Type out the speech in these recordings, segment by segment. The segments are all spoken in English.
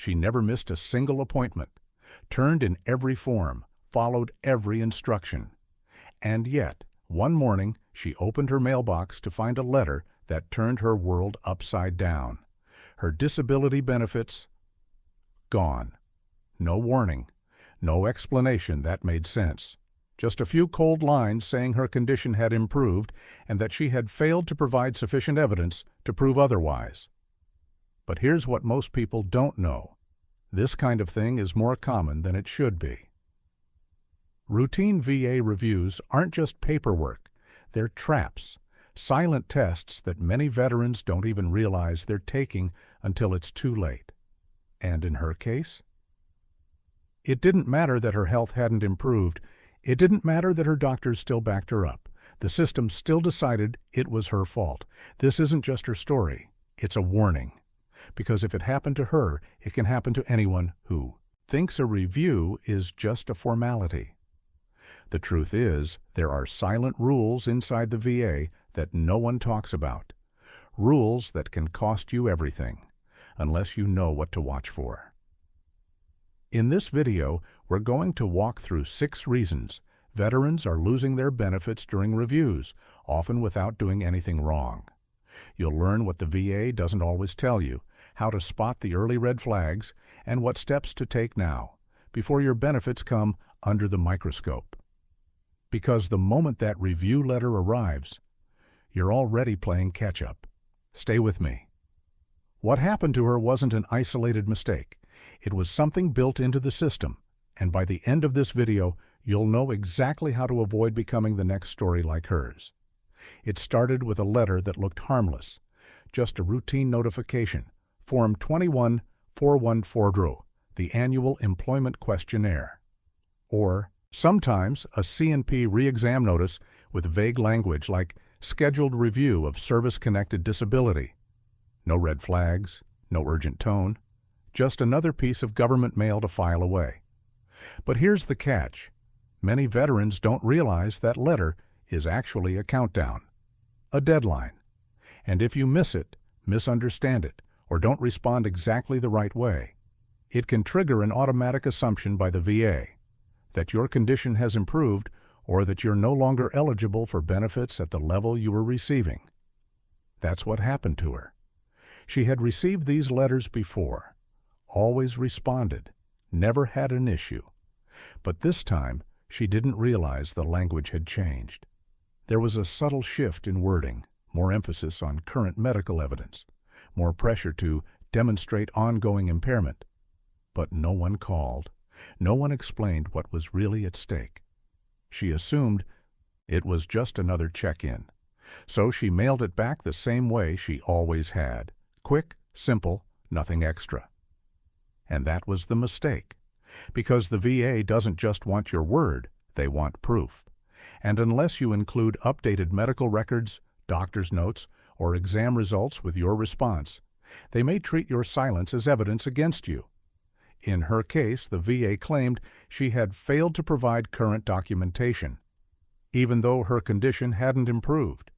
She never missed a single appointment, turned in every form, followed every instruction. And yet, one morning, she opened her mailbox to find a letter that turned her world upside down. Her disability benefits gone. No warning, no explanation that made sense. Just a few cold lines saying her condition had improved and that she had failed to provide sufficient evidence to prove otherwise. But here's what most people don't know. This kind of thing is more common than it should be. Routine VA reviews aren't just paperwork. They're traps, silent tests that many veterans don't even realize they're taking until it's too late. And in her case, it didn't matter that her health hadn't improved. It didn't matter that her doctors still backed her up. The system still decided it was her fault. This isn't just her story. It's a warning. Because if it happened to her, it can happen to anyone who thinks a review is just a formality. The truth is, there are silent rules inside the VA that no one talks about. Rules that can cost you everything, unless you know what to watch for. In this video, we're going to walk through 6 reasons veterans are losing their benefits during reviews, often without doing anything wrong. You'll learn what the VA doesn't always tell you, how to spot the early red flags, and what steps to take now, before your benefits come under the microscope. Because the moment that review letter arrives, you're already playing catch-up. Stay with me. What happened to her wasn't an isolated mistake. It was something built into the system, and by the end of this video, you'll know exactly how to avoid becoming the next story like hers. It started with a letter that looked harmless, just a routine notification, Form 21414, the Annual Employment Questionnaire. Or sometimes a C&P re-exam notice with vague language like scheduled review of service-connected disability. No red flags, no urgent tone, just another piece of government mail to file away. But here's the catch. Many veterans don't realize that letter is actually a countdown, a deadline. And if you miss it, misunderstand it, or don't respond exactly the right way, it can trigger an automatic assumption by the VA that your condition has improved or that you're no longer eligible for benefits at the level you were receiving. That's what happened to her. She had received these letters before, always responded, never had an issue. But this time, she didn't realize the language had changed. There was a subtle shift in wording, more emphasis on current medical evidence, more pressure to demonstrate ongoing impairment. But no one called. No one explained what was really at stake. She assumed it was just another check-in. So she mailed it back the same way she always had. Quick, simple, nothing extra. And that was the mistake. Because the VA doesn't just want your word, they want proof. And unless you include updated medical records, doctor's notes, or exam results with your response, they may treat your silence as evidence against you. In her case, the VA claimed she had failed to provide current documentation, even though her condition hadn't improved,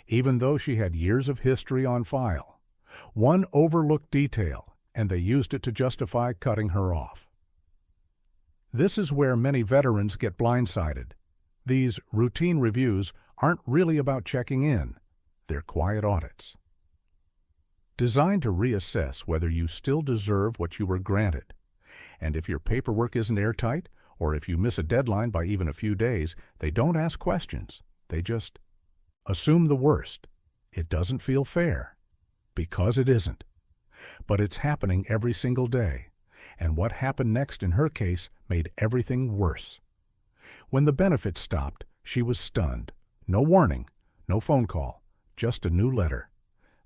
even though she had years of history on file. One overlooked detail, and they used it to justify cutting her off. This is where many veterans get blindsided. These routine reviews aren't really about checking in. They're quiet audits, designed to reassess whether you still deserve what you were granted. And if your paperwork isn't airtight, or if you miss a deadline by even a few days, they don't ask questions. They just assume the worst. It doesn't feel fair, because it isn't. But it's happening every single day. And what happened next in her case made everything worse. When the benefits stopped, she was stunned. No warning, no phone call, just a new letter,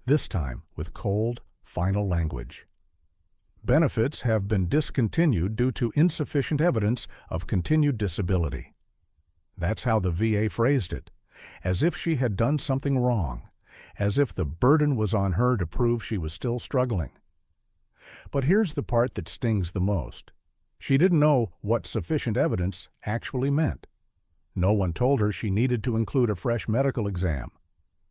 this time with cold, final language. Benefits have been discontinued due to insufficient evidence of continued disability. That's how the VA phrased it, as if she had done something wrong, as if the burden was on her to prove she was still struggling. But here's the part that stings the most. She didn't know what sufficient evidence actually meant. No one told her she needed to include a fresh medical exam.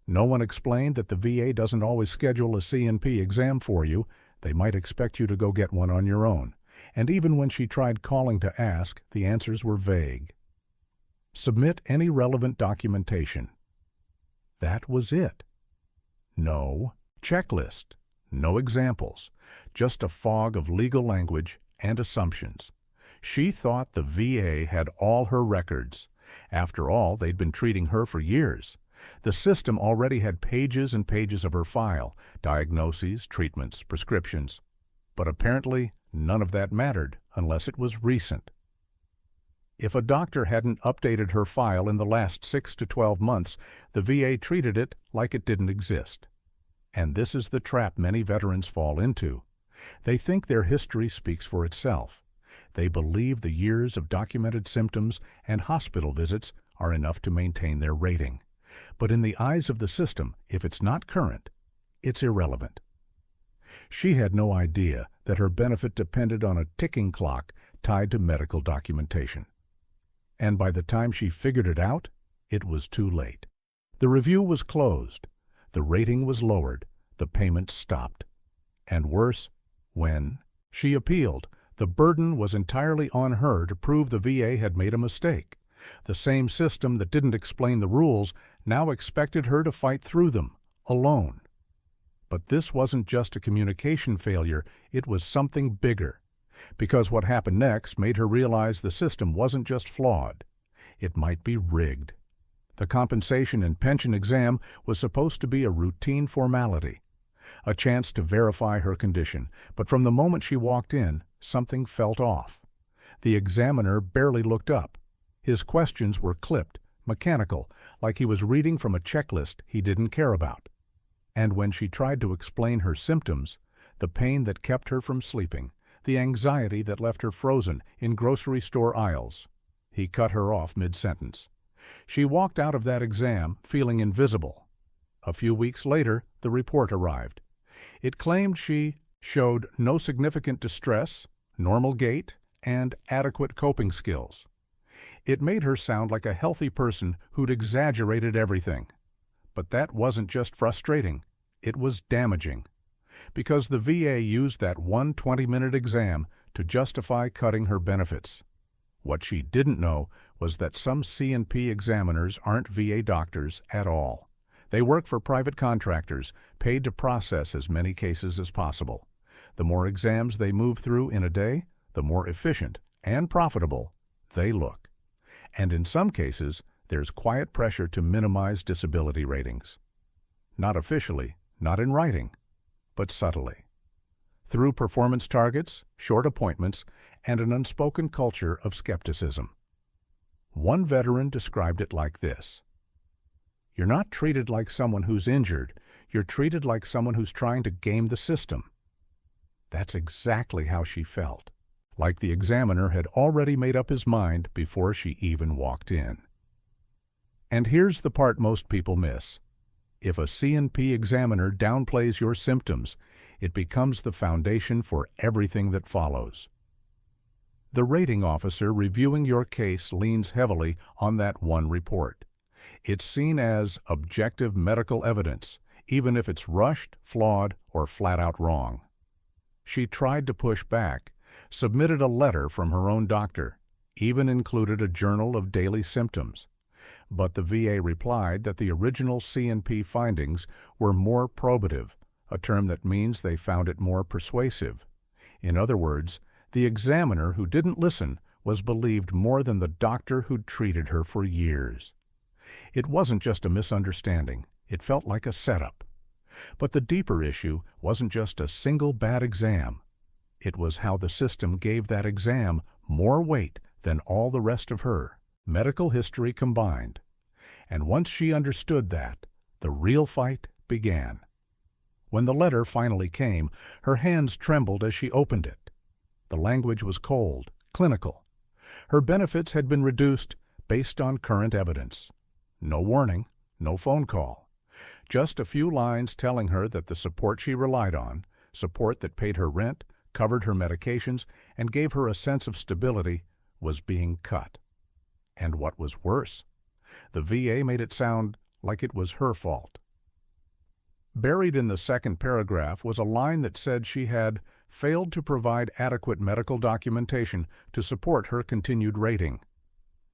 No one explained that the VA doesn't always schedule a C&P exam for you. They might expect you to go get one on your own, and even when she tried calling to ask, the answers were vague. Submit any relevant documentation. That was it. No checklist, no examples, just a fog of legal language and assumptions. She thought the VA had all her records. After all, they'd been treating her for years. The system already had pages and pages of her file, diagnoses, treatments, prescriptions. But apparently, none of that mattered unless it was recent. If a doctor hadn't updated her file in the last 6 to 12 months, the VA treated it like it didn't exist. And this is the trap many veterans fall into. They think their history speaks for itself. They believe the years of documented symptoms and hospital visits are enough to maintain their rating. But in the eyes of the system, if it's not current, it's irrelevant. She had no idea that her benefit depended on a ticking clock tied to medical documentation. And by the time she figured it out, it was too late. The review was closed, the rating was lowered, the payments stopped. And worse, when she appealed, the burden was entirely on her to prove the VA had made a mistake. The same system that didn't explain the rules now expected her to fight through them, alone. But this wasn't just a communication failure, it was something bigger. Because what happened next made her realize the system wasn't just flawed. It might be rigged. The compensation and pension exam was supposed to be a routine formality, a chance to verify her condition, but from the moment she walked in, something felt off. The examiner barely looked up. His questions were clipped, mechanical, like he was reading from a checklist he didn't care about. And when she tried to explain her symptoms, the pain that kept her from sleeping, the anxiety that left her frozen in grocery store aisles, he cut her off mid-sentence. She walked out of that exam feeling invisible. A few weeks later, the report arrived. It claimed she showed no significant distress, normal gait, and adequate coping skills. It made her sound like a healthy person who'd exaggerated everything. But that wasn't just frustrating, it was damaging. Because the VA used that one 20-minute exam to justify cutting her benefits. What she didn't know was that some C&P examiners aren't VA doctors at all. They work for private contractors, paid to process as many cases as possible. The more exams they move through in a day, the more efficient and profitable they look. And in some cases, there's quiet pressure to minimize disability ratings. Not officially, not in writing, but subtly. Through performance targets, short appointments, and an unspoken culture of skepticism. One veteran described it like this: "You're not treated like someone who's injured, you're treated like someone who's trying to game the system." That's exactly how she felt, like the examiner had already made up his mind before she even walked in. And here's the part most people miss. If a C&P examiner downplays your symptoms, it becomes the foundation for everything that follows. The rating officer reviewing your case leans heavily on that one report. It's seen as objective medical evidence, even if it's rushed, flawed, or flat out wrong. She tried to push back, submitted a letter from her own doctor, even included a journal of daily symptoms. But the VA replied that the original C&P findings were more probative, a term that means they found it more persuasive. In other words, the examiner who didn't listen was believed more than the doctor who'd treated her for years. It wasn't just a misunderstanding, it felt like a setup. But the deeper issue wasn't just a single bad exam. It was how the system gave that exam more weight than all the rest of her, medical history combined. And once she understood that, the real fight began. When the letter finally came, her hands trembled as she opened it. The language was cold, clinical. Her benefits had been reduced based on current evidence. No warning, no phone call. Just a few lines telling her that the support she relied on, support that paid her rent, covered her medications, and gave her a sense of stability, was being cut. And what was worse, the VA made it sound like it was her fault. Buried in the second paragraph was a line that said she had failed to provide adequate medical documentation to support her continued rating.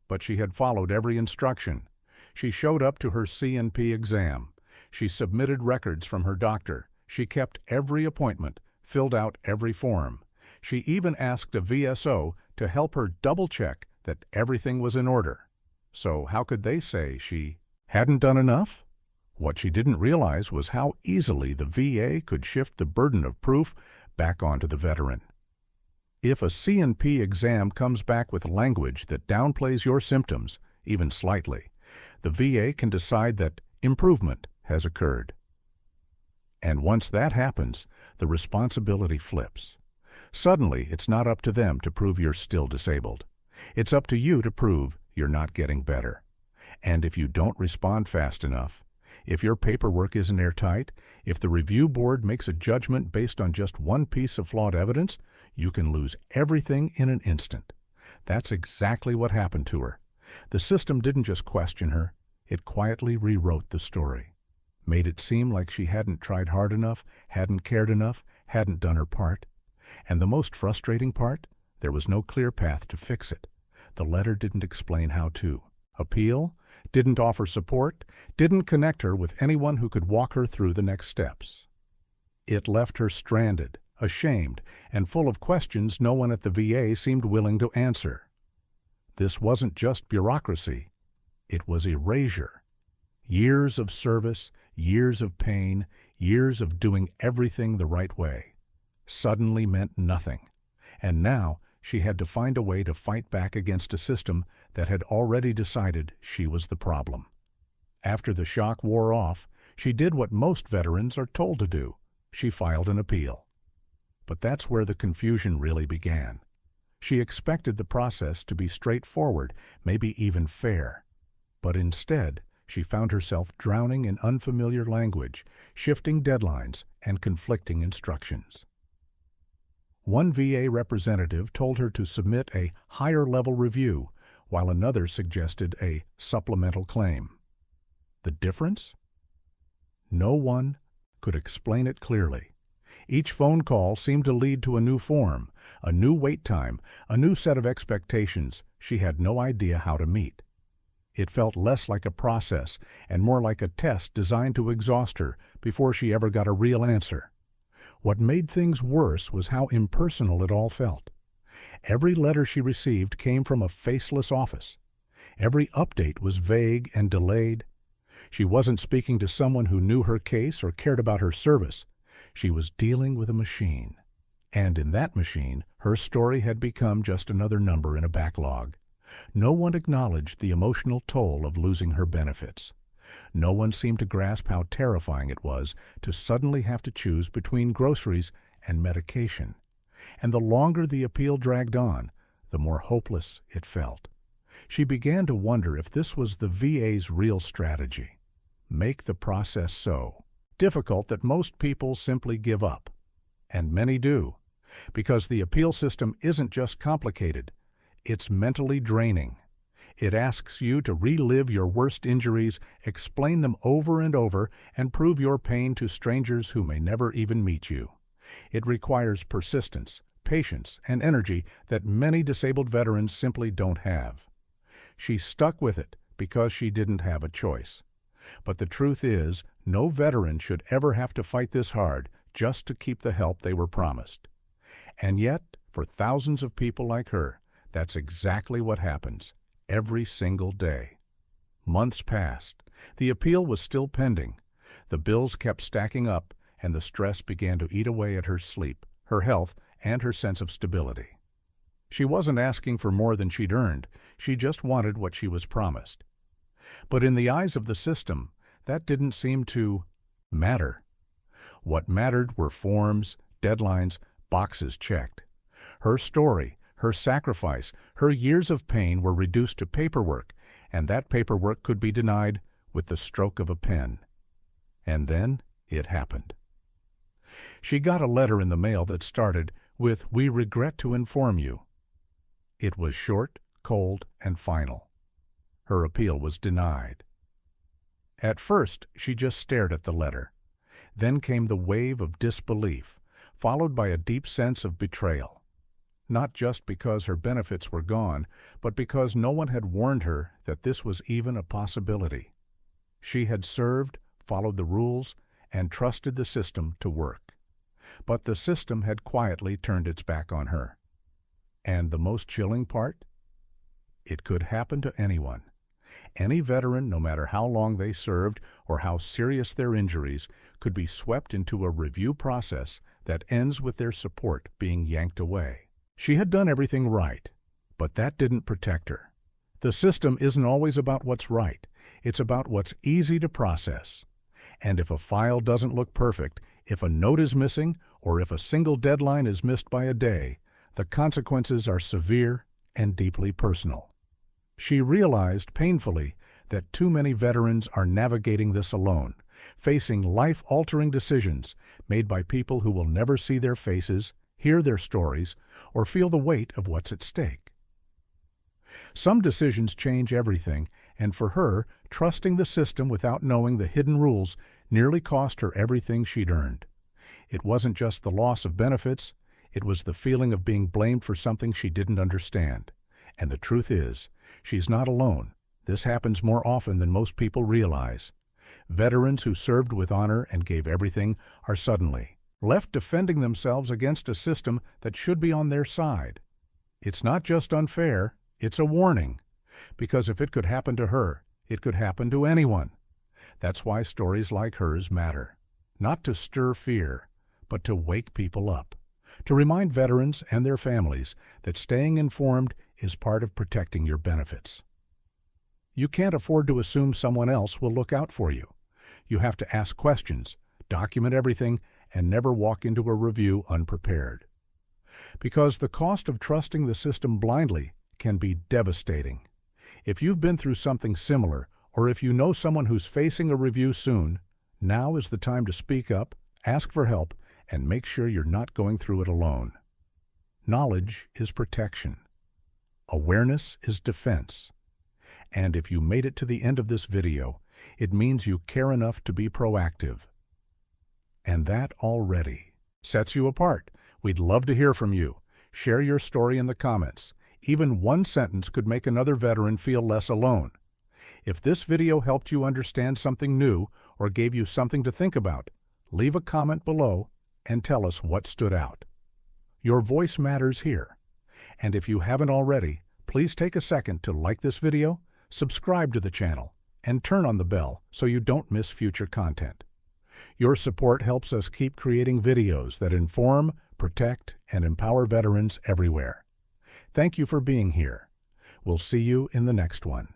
But she had followed every instruction. She showed up to her C&P exam. She submitted records from her doctor. She kept every appointment, filled out every form. She even asked a VSO to help her double-check that everything was in order. So how could they say she hadn't done enough? What she didn't realize was how easily the VA could shift the burden of proof back onto the veteran. If a C&P exam comes back with language that downplays your symptoms, even slightly, the VA can decide that improvement has occurred. And once that happens, the responsibility flips. Suddenly, it's not up to them to prove you're still disabled. It's up to you to prove you're not getting better. And if you don't respond fast enough, if your paperwork isn't airtight, if the review board makes a judgment based on just one piece of flawed evidence, you can lose everything in an instant. That's exactly what happened to her. The system didn't just question her, it quietly rewrote the story. Made it seem like she hadn't tried hard enough, hadn't cared enough, hadn't done her part. And the most frustrating part? There was no clear path to fix it. The letter didn't explain how to appeal, didn't offer support, didn't connect her with anyone who could walk her through the next steps. It left her stranded, ashamed, and full of questions no one at the VA seemed willing to answer. This wasn't just bureaucracy, it was erasure. Years of service, years of pain, years of doing everything the right way, suddenly meant nothing. And now she had to find a way to fight back against a system that had already decided she was the problem. After the shock wore off, she did what most veterans are told to do. She filed an appeal. But that's where the confusion really began. She expected the process to be straightforward, maybe even fair. But instead, she found herself drowning in unfamiliar language, shifting deadlines, and conflicting instructions. One VA representative told her to submit a higher-level review, while another suggested a supplemental claim. The difference? No one could explain it clearly. Each phone call seemed to lead to a new form, a new wait time, a new set of expectations she had no idea how to meet. It felt less like a process and more like a test designed to exhaust her before she ever got a real answer. What made things worse was how impersonal it all felt. Every letter she received came from a faceless office. Every update was vague and delayed. She wasn't speaking to someone who knew her case or cared about her service. She was dealing with a machine. And in that machine, her story had become just another number in a backlog. No one acknowledged the emotional toll of losing her benefits. No one seemed to grasp how terrifying it was to suddenly have to choose between groceries and medication. And the longer the appeal dragged on, the more hopeless it felt. She began to wonder if this was the VA's real strategy. Make the process so difficult that most people simply give up. And many do, because the appeal system isn't just complicated, it's mentally draining. It asks you to relive your worst injuries, explain them over and over, and prove your pain to strangers who may never even meet you. It requires persistence, patience, and energy that many disabled veterans simply don't have. She stuck with it because she didn't have a choice. But the truth is, no veteran should ever have to fight this hard just to keep the help they were promised. And yet, for thousands of people like her, that's exactly what happens. Every single day. Months passed. The appeal was still pending. The bills kept stacking up, and the stress began to eat away at her sleep, her health, and her sense of stability. She wasn't asking for more than she'd earned. She just wanted what she was promised. But in the eyes of the system, that didn't seem to matter. What mattered were forms, deadlines, boxes checked. Her story, her sacrifice, her years of pain were reduced to paperwork, and that paperwork could be denied with the stroke of a pen. And then it happened. She got a letter in the mail that started with, "We regret to inform you." It was short, cold, and final. Her appeal was denied. At first, she just stared at the letter. Then came the wave of disbelief, followed by a deep sense of betrayal. Not just because her benefits were gone, but because no one had warned her that this was even a possibility. She had served, followed the rules, and trusted the system to work. But the system had quietly turned its back on her. And the most chilling part? It could happen to anyone. Any veteran, no matter how long they served or how serious their injuries, could be swept into a review process that ends with their support being yanked away. She had done everything right, but that didn't protect her. The system isn't always about what's right. It's about what's easy to process. And if a file doesn't look perfect, if a note is missing, or if a single deadline is missed by a day, the consequences are severe and deeply personal. She realized painfully that too many veterans are navigating this alone, facing life-altering decisions made by people who will never see their faces, hear their stories, or feel the weight of what's at stake. Some decisions change everything, and for her, trusting the system without knowing the hidden rules nearly cost her everything she'd earned. It wasn't just the loss of benefits, it was the feeling of being blamed for something she didn't understand. And the truth is, she's not alone. This happens more often than most people realize. Veterans who served with honor and gave everything are suddenly left defending themselves against a system that should be on their side. It's not just unfair, it's a warning. Because if it could happen to her, it could happen to anyone. That's why stories like hers matter. Not to stir fear, but to wake people up. To remind veterans and their families that staying informed is part of protecting your benefits. You can't afford to assume someone else will look out for you. You have to ask questions, document everything, and never walk into a review unprepared. Because the cost of trusting the system blindly can be devastating. If you've been through something similar, or if you know someone who's facing a review soon, now is the time to speak up, ask for help, and make sure you're not going through it alone. Knowledge is protection. Awareness is defense. And if you made it to the end of this video, it means you care enough to be proactive. And that already sets you apart. We'd love to hear from you. Share your story in the comments. Even one sentence could make another veteran feel less alone. If this video helped you understand something new or gave you something to think about, leave a comment below and tell us what stood out. Your voice matters here. And if you haven't already, please take a second to like this video, subscribe to the channel, and turn on the bell so you don't miss future content. Your support helps us keep creating videos that inform, protect, and empower veterans everywhere. Thank you for being here. We'll see you in the next one.